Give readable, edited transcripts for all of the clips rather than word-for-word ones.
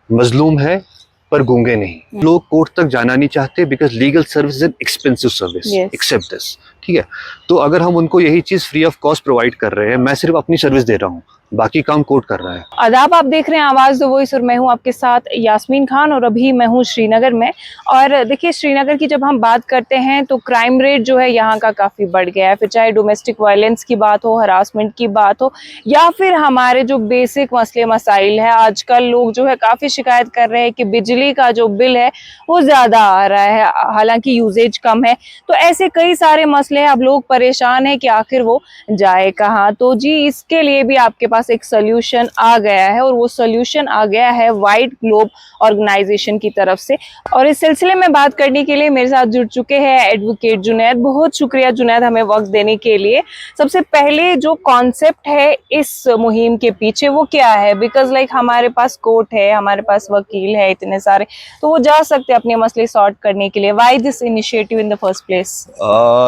मजलूम है पर गूंगे नहीं। लोग कोर्ट तक जाना नहीं चाहते because legal service is an expensive service, except this. ठीक है, तो अगर हम उनको यही चीज फ्री ऑफ कॉस्ट प्रोवाइड कर रहे हैं, मैं सिर्फ अपनी सर्विस दे रहा हूँ, बाकी काम कोर्ट कर रहा है। आदाब, आप देख रहे हैं आवाज द वॉइस और मैं हूं आपके साथ यास्मीन खान और अभी मैं हूं श्रीनगर में। और देखिए, श्रीनगर की जब हम बात करते हैं तो क्राइम रेट जो है यहाँ का काफी बढ़ गया है। फिर चाहे डोमेस्टिक वायलेंस की बात हो, हरासमेंट की बात हो, या फिर हमारे जो बेसिक मसले मसाइल है। आजकल लोग जो है काफी शिकायत कर रहे हैं कि बिजली का जो बिल है वो ज्यादा आ रहा है, हालांकि यूजेज कम है। तो ऐसे कई सारे मसले हैं, अब लोग परेशान है कि आखिर वो जाए कहाँ। तो जी, इसके लिए भी आपके पास एक सोल्यूशन आ गया है, और वो सोल्यूशन आ गया है व्हाइट ग्लोब ऑर्गेनाइजेशन की तरफ से। और इस सिलसिले में बात करने के लिए मेरे साथ जुड़ चुके हैं एडवोकेट जुनैद। बहुत शुक्रिया जुनैद हमें वक्त देने के लिए। सबसे पहले जो कॉन्सेप्ट है इस मुहिम के पीछे वो क्या है? बिकॉज हमारे पास कोर्ट है, हमारे पास वकील है इतने सारे, तो वो जा सकते हैं अपने मसले सॉर्ट करने के लिए। Why this initiative in the first place?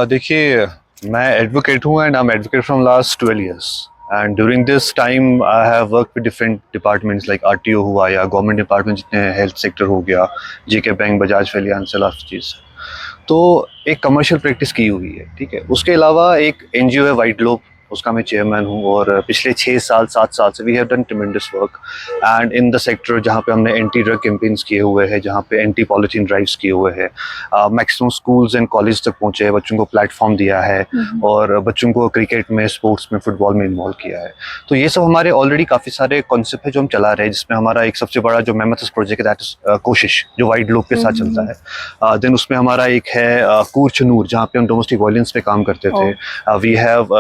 देखिए, मैं एडवोकेट हूँ and I am advocate from last 12 years. And during this time, I have worked with different departments like RTO हुआ या गवर्नमेंट डिपार्टमेंट जितने हेल्थ सेक्टर हो गया, JK bank, Bajaj finance, चीज़। तो एक कमर्शियल प्रैक्टिस की हुई है, ठीक है। उसके अलावा एक NGO है व्हाइट ग्लोब, उसका मैं चेयरमैन हूँ, और पिछले 6-7 साल से we have done tremendous work and in the sector, जहाँ पे हमने एंटी ड्रग कैंपेन्स किए हुए हैं, जहाँ पे एंटी पॉलिथीन ड्राइव्स किए हुए हैं, मैक्सिमम स्कूल्स एंड कॉलेज तक पहुँचे हैं, बच्चों को प्लेटफॉर्म दिया है और बच्चों को क्रिकेट में, स्पोर्ट्स में, फुटबॉल में इन्वॉल्व किया है। तो ये सब हमारे ऑलरेडी काफ़ी सारे कॉन्सेप्ट है जो हम चला रहे हैं, जिसमें हमारा एक सबसे बड़ा जो मेमथस प्रोजेक्ट है दैट इज कोशिश, जो व्हाइट ग्लोब के साथ चलता है। देन उसमें हमारा एक है कूच नूर, जहाँ पे हम डोमेस्टिक वायलेंस पे काम करते थे। We have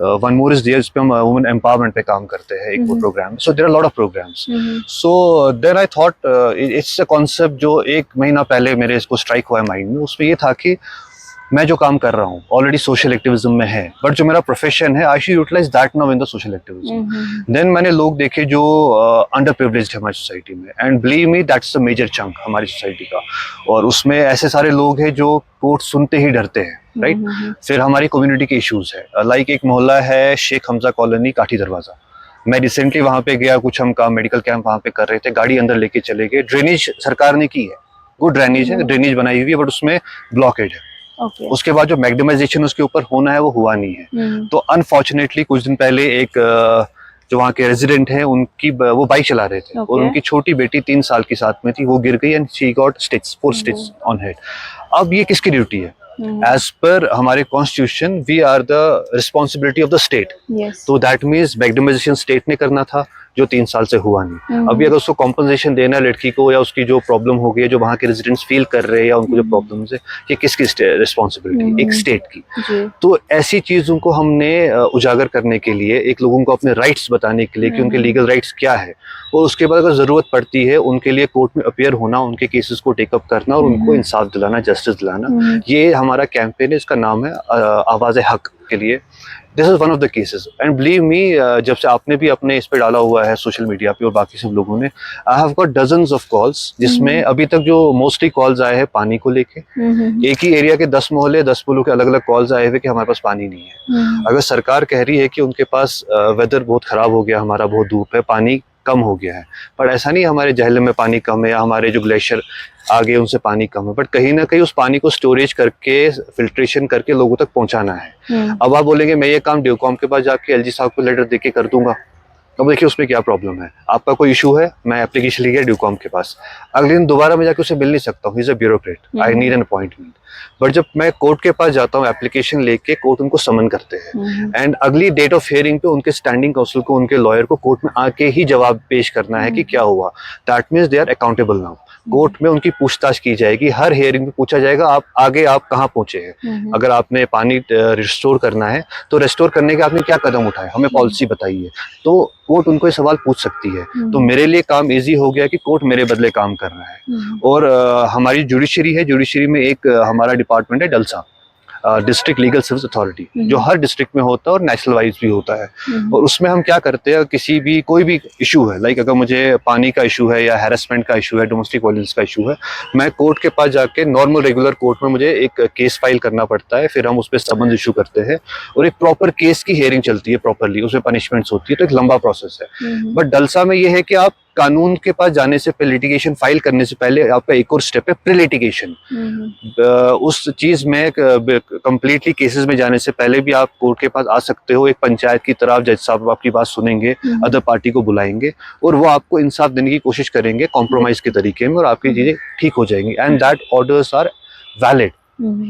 one more is there, जिस पे हम वुमेन एम्पावरमेंट पे काम करते हैं, एक वो programme. So there are lot of programmes. So then I thought it's a concept जो 1 महीना पहले मेरे इसको स्ट्राइक हुआ है माइंड में। उसमें ये था कि मैं जो काम कर रहा हूँ ऑलरेडी सोशल एक्टिविज्म में है, बट जो मेरा प्रोफेशन है I should utilise that now in the social activism. देन मैंने लोग देखे जो अंडर प्रिविलेज्ड है हमारी सोसाइटी में, and believe me that's the major chunk हमारी सोसाइटी का। और उसमें ऐसे सारे लोग हैं जो कोर्ट सुनते ही डरते हैं, राइट। फिर हमारी कम्युनिटी के इश्यूज है, लाइक एक मोहल्ला है शेख हमजा कॉलोनी, काठी दरवाजा। मैं रिसेंटली वहाँ पे गया, कुछ हम काम मेडिकल कैंप वहाँ पे कर रहे थे, गाड़ी अंदर लेके चले गए। ड्रेनेज सरकार ने की है, गुड ड्रेनेज है, ड्रेनेज बनाई हुई है, बट उसमें ब्लॉकेज है। उसके बाद जो मैग्नेमाइजेशन उसके ऊपर होना है वो हुआ नहीं है। तो अनफॉर्चुनेटली कुछ दिन पहले एक जो वहाँ के रेजिडेंट हैं, उनकी वो बाइक चला रहे थे और उनकी छोटी बेटी 3 साल की साथ में थी, वो गिर गई and she got stitch, 4 stitch on head. अब ये किसकी ड्यूटी है? एज पर हमारे constitution we are the responsibility of the state. तो दैट मीन्स मैग्नेमाइजेशन स्टेट ने करना था, जो 3 साल से हुआ नहीं। अभी अगर उसको कॉम्पनसेशन देना है लड़की को, या उसकी जो प्रॉब्लम हो गई है, जो वहाँ के रेजिडेंट्स फील कर रहे हैं, या उनको जो प्रॉब्लम्स है, ये किसकी रिस्पॉन्सिबिलिटी? एक स्टेट की। तो ऐसी चीजों को हमने उजागर करने के लिए, एक लोगों को अपने राइट्स बताने के लिए कि उनके लीगल राइट्स क्या है, और उसके बाद अगर जरूरत पड़ती है उनके लिए कोर्ट में अपीयर होना, उनके केसेस को टेकअप करना और उनको इंसाफ दिलाना, जस्टिस दिलाना, ये हमारा कैंपेन है। इसका नाम है आवाज़े हक के लिए। This is one of the cases and believe मी, जब से आपने भी अपने इस पे डाला हुआ है सोशल मीडिया पे और बाकी सब लोगों ने, I have got dozens of calls, जिसमें अभी तक जो मोस्टली कॉल्स आए हैं पानी को लेके। एक ही एरिया के 10 मोहल्ले, 10 पुलों के अलग अलग कॉल्स आए हुए कि हमारे पास पानी नहीं है। अगर सरकार कह रही है कि उनके पास वेदर बहुत खराब हो गया, हमारा बहुत धूप है, पानी कम हो गया है, पर ऐसा नहीं हमारे जहलम में पानी कम है या हमारे जो ग्लेशियर आगे उनसे पानी कम है, बट कहीं ना कहीं उस पानी को स्टोरेज करके, फिल्ट्रेशन करके लोगों तक पहुंचाना है। अब आप बोलेंगे मैं ये काम ड्यूकॉम के पास जाके LG साहब को लेटर देके कर दूंगा, अब देखिए उसमें क्या प्रॉब्लम है। आपका कोई इशू है, मैं एप्लीकेशन ले गया ड्यूकॉम के पास, अगले दिन दोबारा मैं जाके उसे मिल नहीं सकता हूँ, he is a bureaucrat, I need an appointment. But जब मैं कोर्ट के पास जाता हूँ एप्लीकेशन लेके, कोर्ट उनको समन करते हैं एंड अगली डेट ऑफ हियरिंग पे उनके स्टैंडिंग काउंसिल को, उनके लॉयर को कोर्ट में आके ही जवाब पेश करना है कि क्या हुआ। That means they are accountable now. Court में उनकी पूछताछ की जाएगी, हर हियरिंग में पूछा जाएगा आप आगे आप कहाँ पहुंचे हैं। अगर आपने पानी रिस्टोर करना है तो रिस्टोर करने के आपने क्या कदम उठाए, हमें पॉलिसी बताइए। तो कोर्ट उनको ये सवाल पूछ सकती है। तो मेरे लिए काम इजी हो गया कि कोर्ट मेरे बदले काम कर रहा है। और हमारी जुडिशरी है, जुडिशरी में एक हमारा डिपार्टमेंट है डलसा, डिस्ट्रिक्ट लीगल सर्विस अथॉरिटी, जो हर डिस्ट्रिक्ट में होता है और नेशनल वाइज भी होता है। और उसमें हम क्या करते हैं, किसी भी कोई भी इशू है, लाइक अगर मुझे पानी का इशू है या हैरेसमेंट का इशू है, डोमेस्टिक वायलेंस का इशू है, मैं कोर्ट के पास जाके नॉर्मल रेगुलर कोर्ट में मुझे एक केस फाइल करना पड़ता है, फिर हम उस पर समन्स इशू करते हैं और एक प्रॉपर केस की हियरिंग चलती है प्रॉपरली, उसमें पनिशमेंट्स होती है, तो एक लंबा प्रोसेस है। बट डलसा में ये है कि आप कानून के पास जाने से पहले, लिटिगेशन फाइल करने से पहले आपका एक और स्टेप है प्री लिटिगेशन। उस चीज में कंप्लीटली केसेस में जाने से पहले भी आप कोर्ट के पास आ सकते हो। एक पंचायत की तरह जज साहब आपकी बात सुनेंगे, अदर पार्टी को बुलाएंगे और वो आपको इंसाफ देने की कोशिश करेंगे कॉम्प्रोमाइज के तरीके में, और आपकी चीजें ठीक हो जाएंगी। And that orders are valid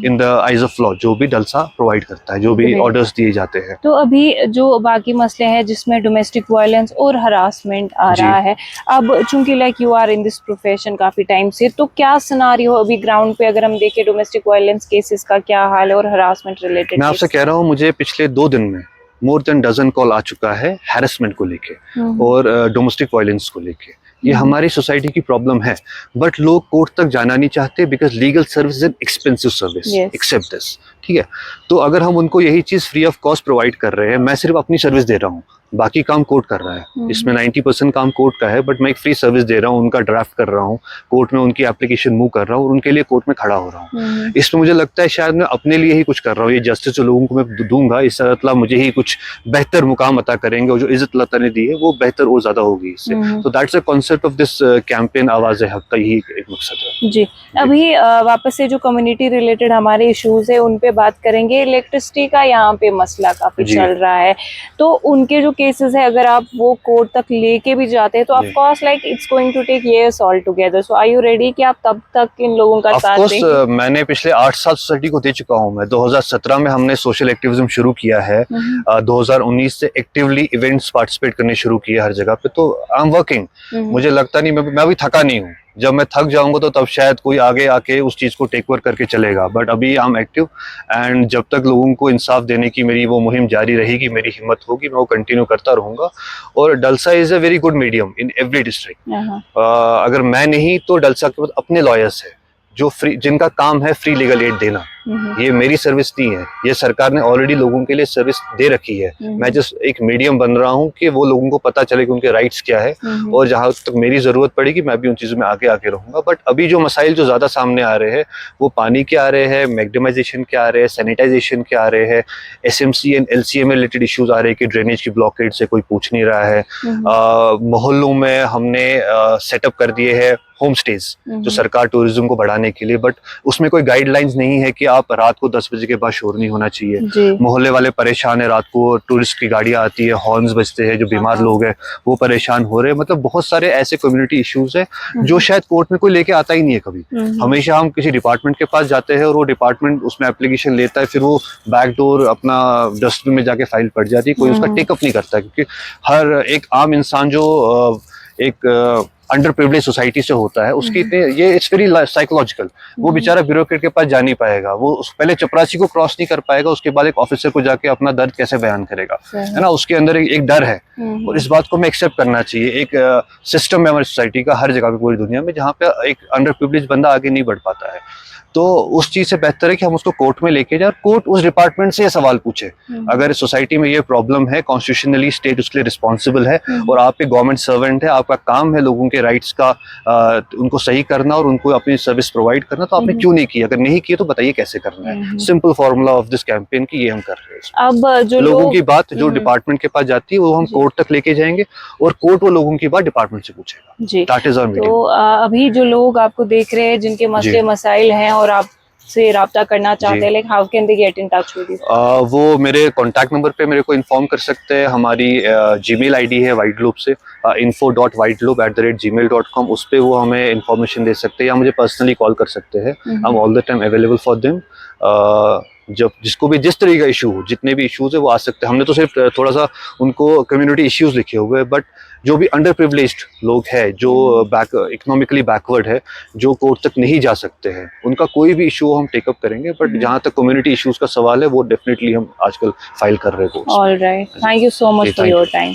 in the eyes of law, जो भी डलसा प्रोवाइड करता है, जो भी ऑर्डर्स दिए जाते हैं। तो अभी जो बाकी मसले हैं जिसमें डोमेस्टिक वायलेंस और हरासमेंट आ रहा है, अब चूंकि like you are in this profession काफी टाइम से, तो क्या सिनारियो अभी ग्राउंड पे अगर हम देखें डोमेस्टिक वायलेंस केसेस का क्या हाल है और हरासमेंट रिलेटेड? मैं आपसे कह रहा हूँ, मुझे पिछले 2 दिन में मोर देन डजन कॉल आ चुका है हैरेसमेंट को लेके और डोमेस्टिक वायलेंस को लेके। ये हमारी सोसाइटी की प्रॉब्लम है, बट लोग कोर्ट तक जाना नहीं चाहते because legal service is an expensive service. Except this, ठीक है? तो अगर हम उनको यही चीज फ्री ऑफ कॉस्ट प्रोवाइड कर रहे हैं, मैं सिर्फ अपनी सर्विस दे रहा हूँ, बाकी काम कोर्ट कर रहा है, इसमें 90% काम कोर्ट का है, बट मैं एक फ्री सर्विस दे रहा हूँ, उनका ड्राफ्ट कर रहा हूँ, कोर्ट में उनकी एप्लीकेशन मूव कर रहा हूँ और उनके लिए कोर्ट में खड़ा हो रहा हूँ। इसमें मुझे लगता है शायद मैं अपने लिए ही कुछ कर रहा हूँ। ये जस्टिस जो लोगों को मैं दूंगा, इससे अल्लाह मुझे ही कुछ बेहतर मुकाम अता करेंगे और जो इज्जत अल्लाह ताला ने दी है वो बेहतर और ज्यादा होगी इससे। तो that's the concept of this campaign आवाज़ हक का यही एक मकसद है। जी, अभी वापस से जो कम्युनिटी रिलेटेड हमारे इश्यूज है उन पे बात करेंगे। इलेक्ट्रिसिटी का यहाँ पे मसला काफी चल रहा है, तो उनके जो केसेस है अगर आप वो कोर्ट तक लेके भी जाते हैं तो of course like it's going to take years all together. So are you ready कि आप तब तक इन लोगों का साथ दें? मैंने पिछले 8 साल सोसाइटी को दे चुका हूँ। मैं 2017 में हमने सोशल एक्टिविज्म शुरू किया है, 2019 से एक्टिवली इवेंट्स पार्टिसिपेट करने शुरू किए हर जगह पे। तो आई एम वर्किंग, मुझे लगता नहीं मैं अभी थका नहीं हूँ। जब मैं थक जाऊंगा तो तब शायद कोई आगे आके उस चीज को टेक ओवर करके चलेगा, बट अभी आई एम एक्टिव एंड जब तक लोगों को इंसाफ देने की मेरी वो मुहिम जारी रहेगी, मेरी हिम्मत होगी, मैं वो कंटिन्यू करता रहूंगा। और DALSA is a very good medium in every district. अगर मैं नहीं तो डलसा के पास अपने लॉयर्स है जो फ्री, जिनका काम है फ्री लीगल एड देना। ये मेरी सर्विस नहीं है, ये सरकार ने ऑलरेडी लोगों के लिए सर्विस दे रखी है। मैं जस्ट एक मीडियम बन रहा हूँ कि वो लोगों को पता चले कि उनके राइट्स क्या है, और जहां तक मेरी जरूरत पड़ेगी मैं भी उन चीजों में आगे आके रहूंगा। बट अभी जो मसाइल जो ज्यादा सामने आ रहे हैं वो पानी के आ रहे हैं, मैग्नेमाइजेशन के आ रहे हैं, सैनिटाइजेशन के आ रहे हैं, SMC and LCA related issues आ रहे हैं कि ड्रेनेज की ब्लॉकेज से कोई पूछ नहीं रहा है। मोहल्लों में हमने सेटअप कर दिए है होम स्टेज जो सरकार टूरिज्म को बढ़ाने के लिए, बट उसमें कोई गाइडलाइंस नहीं है कि आप रात को 10 बजे के बाद शोर नहीं होना चाहिए। मोहल्ले वाले परेशान है, रात को टूरिस्ट की गाड़ियां आती है, हॉर्न्स बजते हैं, जो बीमार लोग हैं वो परेशान हो रहे हैं। मतलब बहुत सारे ऐसे कम्युनिटी इश्यूज है जो शायद कोर्ट में कोई लेके आता ही नहीं है कभी। हमेशा हम किसी डिपार्टमेंट के पास जाते हैं और वो डिपार्टमेंट उसमें एप्लीकेशन लेता है, फिर वो बैक डोर अपना डस्टबिन में जाके फाइल पड़ जाती है, कोई उसका टेकअप नहीं करता। क्योंकि हर एक आम इंसान जो एक अंडर प्रिविलेज सोसाइटी से होता है, उसकी ये इट्स वेरी साइकोलॉजिकल। वो बेचारा ब्यूरोक्रेट के पास जा नहीं पाएगा, वो पहले चपरासी को क्रॉस नहीं कर पाएगा, उसके बाद एक ऑफिसर को जाके अपना दर्द कैसे बयान करेगा, है ना? उसके अंदर एक डर है और इस बात को हमें एक्सेप्ट करना चाहिए। एक सिस्टम है हमारी सोसाइटी का हर जगह पे पूरी दुनिया में जहाँ पे एक अंडर प्रिविलेज बंदा आगे नहीं बढ़ पाता है। तो उस चीज से बेहतर है कि हम उसको कोर्ट में लेके जाए और कोर्ट उस डिपार्टमेंट से ये सवाल पूछे। अगर सोसाइटी में ये प्रॉब्लम है, कॉन्स्टिट्यूशनली स्टेट उसके लिए रिस्पॉन्सिबल है और आप एक गवर्नमेंट सर्वेंट है, आपका काम है लोगों के राइट्स का उनको सही करना और उनको अपनी सर्विस प्रोवाइड करना, तो आपने क्यों नहीं किया? अगर नहीं किया तो बताइए कैसे करना है। Simple formula of this campaign की ये हम कर रहे हैं। अब जो लोगों की बात जो डिपार्टमेंट के पास जाती है वो हम कोर्ट तक लेके जाएंगे और कोर्ट वो लोगों की बात डिपार्टमेंट से पूछेगा। That is our meeting. तो अभी जो लोग आपको देख रहे हैं जिनके मसले मसाइल हैं और आप से राब्ता करना चाहते हैं, like how can they get in touch with you? वो मेरे कॉन्टैक्ट नंबर पे मेरे को इन्फॉर्म कर सकते हैं। हमारी जीमेल आईडी है वाइट ग्लोब से, info.whiteglobe@gmail.com। उस पे वो हमें इन्फॉर्मेशन दे सकते हैं या मुझे पर्सनली कॉल कर सकते हैं। I am all the time available for them. जब जिसको भी जिस तरह का इशू हो, जितने भी इश्यूज है वो आ सकते हैं। हमने तो सिर्फ थोड़ा सा उनको कम्युनिटी इश्यूज लिखे हुए हैं, बट जो भी अंडर प्रिविलेज्ड लोग हैं, जो इकोनॉमिकली बैकवर्ड है, जो कोर्ट तक नहीं जा सकते हैं, उनका कोई भी इशू हम टेकअप करेंगे। बट जहाँ तक कम्युनिटी इश्यूज का सवाल है वो डेफिनेटली हम आजकल फाइल कर रहे हैं। Alright, thank you so much for your time.